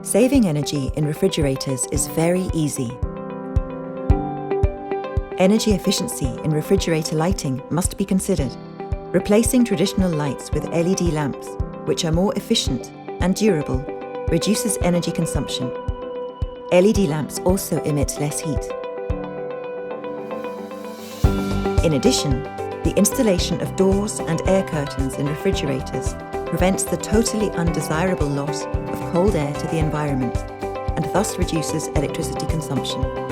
Saving energy in refrigerators is very easy. Energy efficiency in refrigerator lighting must be considered, replacing traditional lights with LED lamps, which are more efficient and durable, reduces energy consumption. LED lamps also emit less heat. In addition, the installation of doors and air curtains in refrigerators prevents the totally undesirable loss of cold air to the environment and thus reduces electricity consumption.